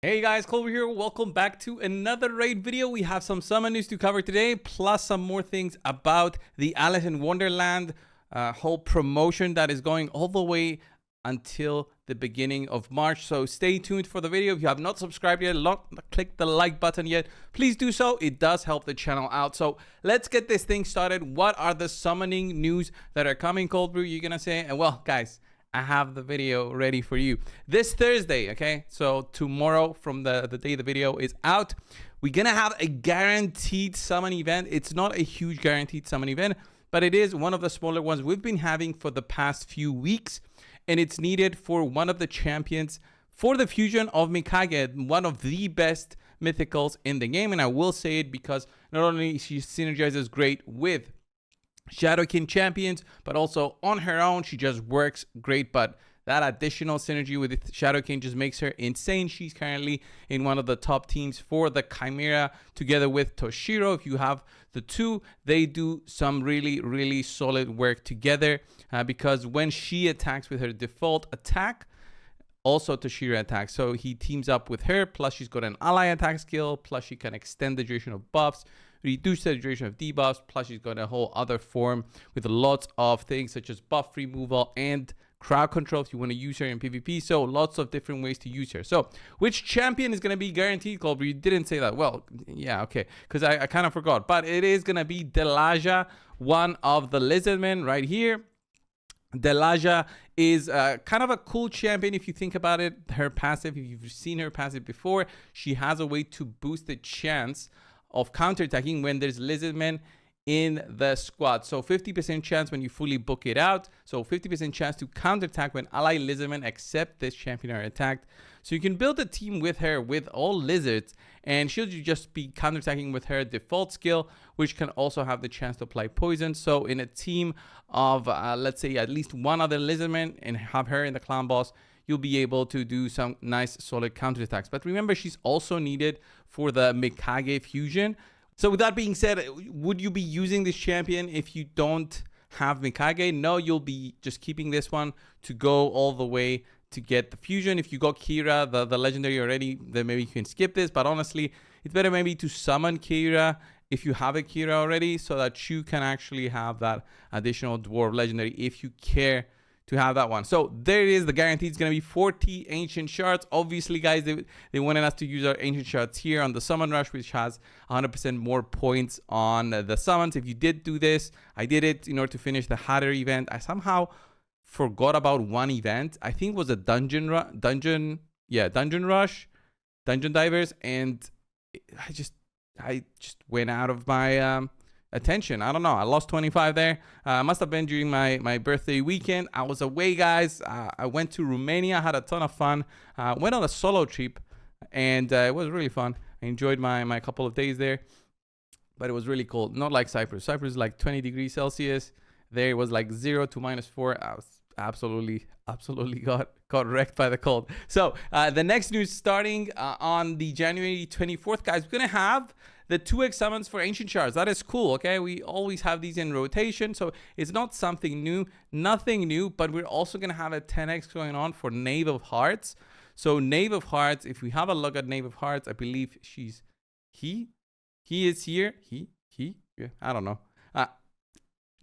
Hey guys, Coldbrew here. Welcome back to another raid video. We have some summon news to cover today, plus some more things about the Alice in Wonderland whole promotion that is going all the way until the beginning of March. So stay tuned for the video. If you have not subscribed yet, click the like button yet, please do so. It does help the channel out. So let's get this thing started. What are the summoning news that are coming, Coldbrew, you're gonna say? And well, guys, I have the video ready for you. This Thursday, okay? So tomorrow from the day the video is out, we're gonna have a guaranteed summon event. It's not a huge guaranteed summon event, but it is one of the smaller ones we've been having for the past few weeks. And it's needed for one of the champions for the fusion of Mikage, one of the best mythicals in the game. And I will say it because not only she synergizes great with Shadow King champions, but also on her own she just works great. But that additional synergy with Shadow King just makes her insane. She's currently in one of the top teams for the Chimera together with Toshiro. If you have the two, they do some really solid work together because when she attacks with her default attack, also Toshiro attacks, so he teams up with her, plus she's got an ally attack skill, plus she can extend the duration of buffs, reduce the duration of debuffs, plus she's got a whole other form with lots of things such as buff removal and crowd control if you want to use her in PvP. So lots of different ways to use her. So which champion is going to be guaranteed, Coldbrew? You didn't say that. Well, yeah, okay, because I kind of forgot, but it is going to be Delaaja, one of the lizardmen right here. Delaaja is kind of a cool champion if you think about it. Her passive, if you've seen her passive before, she has a way to boost the chance of counterattacking when there's lizardmen in the squad. So 50% chance when you fully book it out. So 50% chance to counterattack when ally lizardmen accept this champion are attacked. So you can build a team with her with all lizards, and she'll just be counterattacking with her default skill, which can also have the chance to apply poison. So in a team of let's say at least one other lizardman and have her in the clan boss, you'll be able to do some nice solid counterattacks. But remember, she's also needed for the Mikage fusion. So with that being said, would you be using this champion if you don't have Mikage? No, you'll be just keeping this one to go all the way to get the fusion. If you got Kira, the legendary already, then maybe you can skip this. But honestly, it's better maybe to summon Kira if you have a Kira already, so that you can actually have that additional dwarf legendary if you care to have that one. So there it is. The guarantee is going to be 40 ancient shards. Obviously, guys, they wanted us to use our ancient shards here on the summon rush, which has 100% more points on the summons. If you did do this, I did it in order to finish the Hatter event. I somehow forgot about one event. I think it was a dungeon rush, dungeon divers, and I just went out of my attention. I don't know. I lost 25 there. Must have been during my birthday weekend. I was away, guys. I went to Romania, had a ton of fun. Went on a solo trip, and it was really fun. I enjoyed my couple of days there, but it was really cold. Not like Cyprus. Cyprus is like 20 degrees Celsius. There it was like 0 to -4. I was absolutely got wrecked by the cold. So the next news starting on the January 24th, guys, we're gonna have the 2x summons for ancient shards. That is cool. Okay, we always have these in rotation, so it's not something new, nothing new, but we're also gonna have a 10x going on for Knave of Hearts. So Knave of Hearts, if we have a look at Knave of Hearts, I believe he is here. Yeah, I don't know.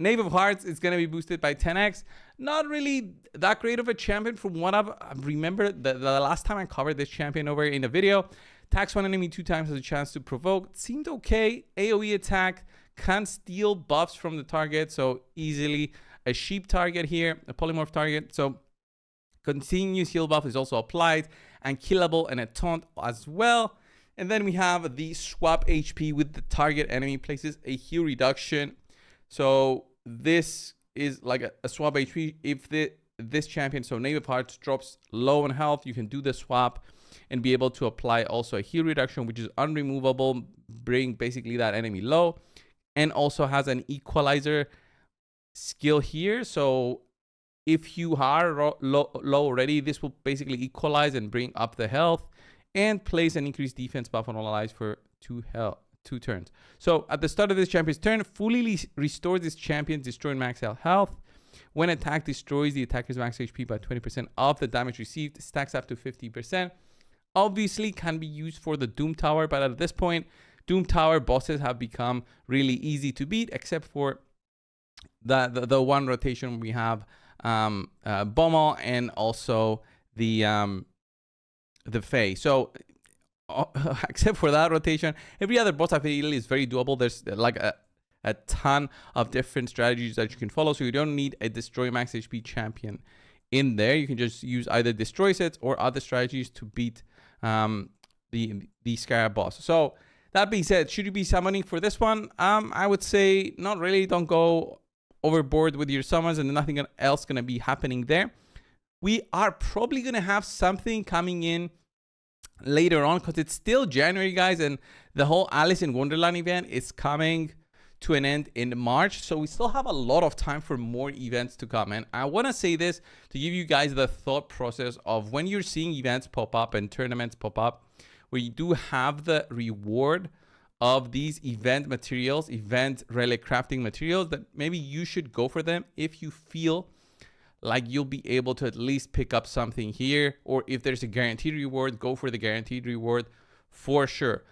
Knave of Hearts is going to be boosted by 10x. Not really that great of a champion from what I remember. The last time I covered this champion over in a video, attacks one enemy 2 times, has a chance to provoke. Seemed okay. AoE attack, can steal buffs from the target, so easily a sheep target here, a polymorph target. So continuous heal buff is also applied, and killable and a taunt as well. And then we have the swap HP with the target enemy places a heal reduction. So this is like a swap HP. If this champion, so Knave of Hearts, drops low on health, you can do the swap and be able to apply also a heal reduction, which is unremovable, bring basically that enemy low, and also has an equalizer skill here. So if you are low already, this will basically equalize and bring up the health and place an increased defense buff on all allies for 2 turns. So at the start of this champion's turn, fully restores this champion destroying max health. When attack destroys the attacker's max HP by 20% of the damage received, stacks up to 50%. obviously can be used for the Doom Tower, but at this point, Doom Tower bosses have become really easy to beat, except for the one rotation we have Bommel and also the Fae. So except for that rotation, every other boss I feel is very doable. There's like a ton of different strategies that you can follow, so you don't need a destroy max HP champion in there. You can just use either destroy sets or other strategies to beat the Scarab boss. So that being said, should you be summoning for this one? I would say not really. Don't go overboard with your summons, and nothing else gonna be happening there. We are probably gonna have something coming in later on because it's still January, guys, and the whole Alice in Wonderland event is coming to an end in March, so we still have a lot of time for more events to come. And I want to say this to give you guys the thought process of when you're seeing events pop up and tournaments pop up where you do have the reward of these event materials, event relic crafting materials, that maybe you should go for them if you feel like you'll be able to at least pick up something here, or if there's a guaranteed reward, go for the guaranteed reward for sure.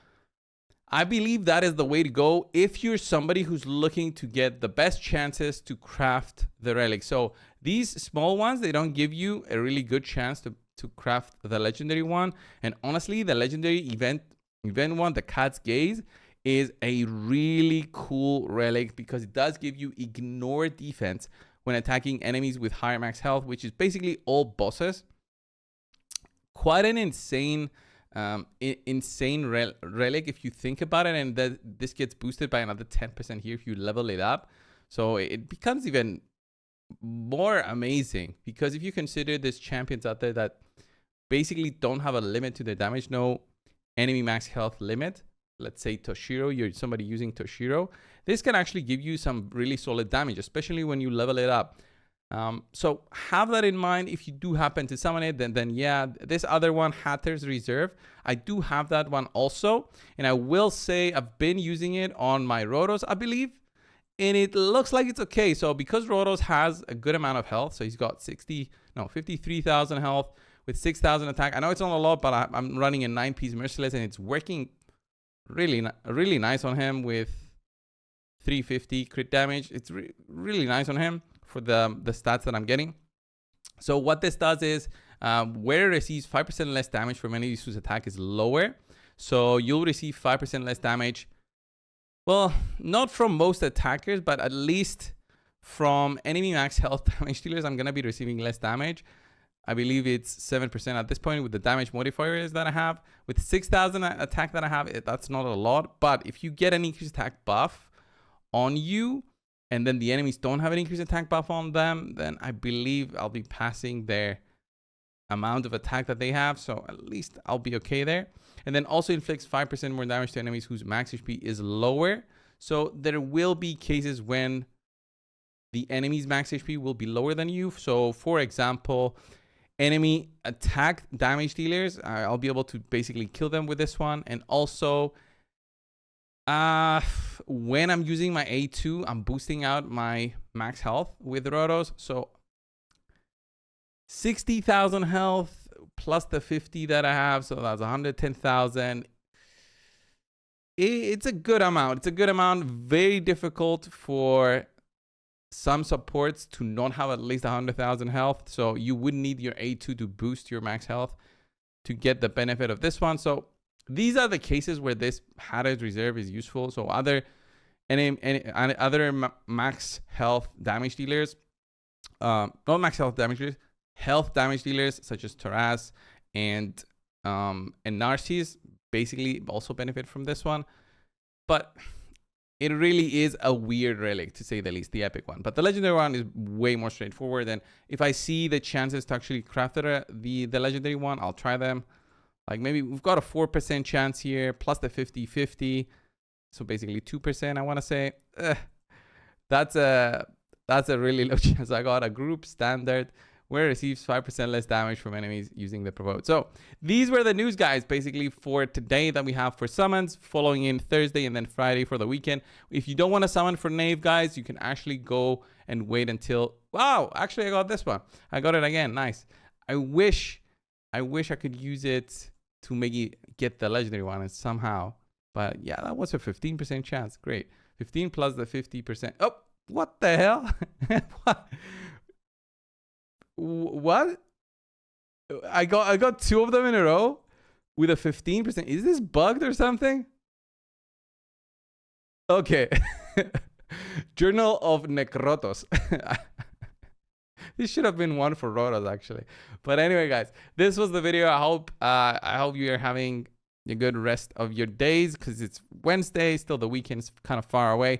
I believe that is the way to go if you're somebody who's looking to get the best chances to craft the relic. So these small ones, they don't give you a really good chance to craft the legendary one. And honestly, the legendary event one, the Cat's Gaze, is a really cool relic because it does give you ignore defense when attacking enemies with higher max health, which is basically all bosses. Quite an insane relic if you think about it, and this gets boosted by another 10% here if you level it up. So it becomes even more amazing because if you consider there's champions out there that basically don't have a limit to their damage, no enemy max health limit. Let's say Toshiro, you're somebody using Toshiro. This can actually give you some really solid damage, especially when you level it up. So have that in mind. If you do happen to summon it, then yeah, this other one, Hatter's Reserve, I do have that one also. And I will say I've been using it on my Rotos, I believe, and it looks like it's okay. So because Rotos has a good amount of health, so he's got 53,000 health with 6,000 attack. I know it's not a lot, but I'm running a 9-piece Merciless, and it's working really nice on him with 350 crit damage. It's really nice on him for the stats that I'm getting. So what this does is where it receives 5% less damage from enemies whose attack is lower. So you'll receive 5% less damage. Well, not from most attackers, but at least from enemy max health damage dealers, I'm gonna be receiving less damage. I believe it's 7% at this point with the damage modifiers that I have. With 6,000 attack that I have, that's not a lot. But if you get an increased attack buff on you, and then the enemies don't have an increased attack buff on them, then I believe I'll be passing their amount of attack that they have. So at least I'll be okay there. And then also inflicts 5% more damage to enemies whose max HP is lower. So there will be cases when the enemy's max HP will be lower than you. So for example, enemy attack damage dealers, I'll be able to basically kill them with this one. And also when I'm using my A2, I'm boosting out my max health with Rotos. So 60,000 health plus the 50 that I have, so that's 110,000. It's a good amount. It's a good amount. Very difficult for some supports to not have at least 100,000 health. So you would need your A2 to boost your max health to get the benefit of this one. So these are the cases where this Hatter's Reserve is useful. So other max health damage dealers, not max health damage dealers, health damage dealers such as Taras and Narcissus basically also benefit from this one. But it really is a weird relic, to say the least, the epic one. But the legendary one is way more straightforward. And if I see the chances to actually craft the legendary one, I'll try them. Like maybe we've got a 4% chance here, plus the 50-50. So basically 2%, I want to say. That's a really low chance. I got a group standard where it receives 5% less damage from enemies using the provoke. So these were the news, guys, basically for today that we have for summons, following in Thursday and then Friday for the weekend. If you don't want to summon for Knave, guys, you can actually go and wait until... Wow, actually I got this one. I got it again. Nice. I wish I could use it to maybe get the legendary one and somehow. But yeah, that was a 15% chance. Great. 15 plus the 50%. Oh, what the hell? What? I got 2 of them in a row with a 15%. Is this bugged or something? Okay. Journal of Necrotos. This should have been one for Rotos actually. But anyway, guys, this was the video. I hope you are having a good rest of your days, because it's Wednesday. Still, the weekend's kind of far away.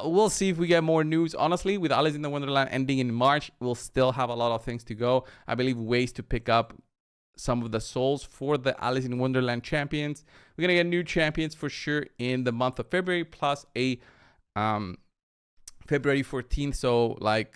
We'll see if we get more news. Honestly, with Alice in the Wonderland ending in March, we'll still have a lot of things to go. I believe ways to pick up some of the souls for the Alice in Wonderland champions. We're gonna get new champions for sure in the month of February, plus a February 14th. So like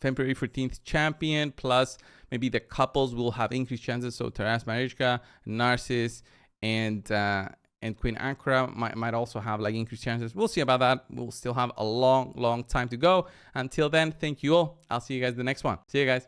February 14th champion, plus maybe the couples will have increased chances. So Taras Marichka, Narcissus, and Queen Ankara might also have like increased chances. We'll see about that. We'll still have a long time to go. Until then, thank you all. I'll see you guys in the next one. See you guys.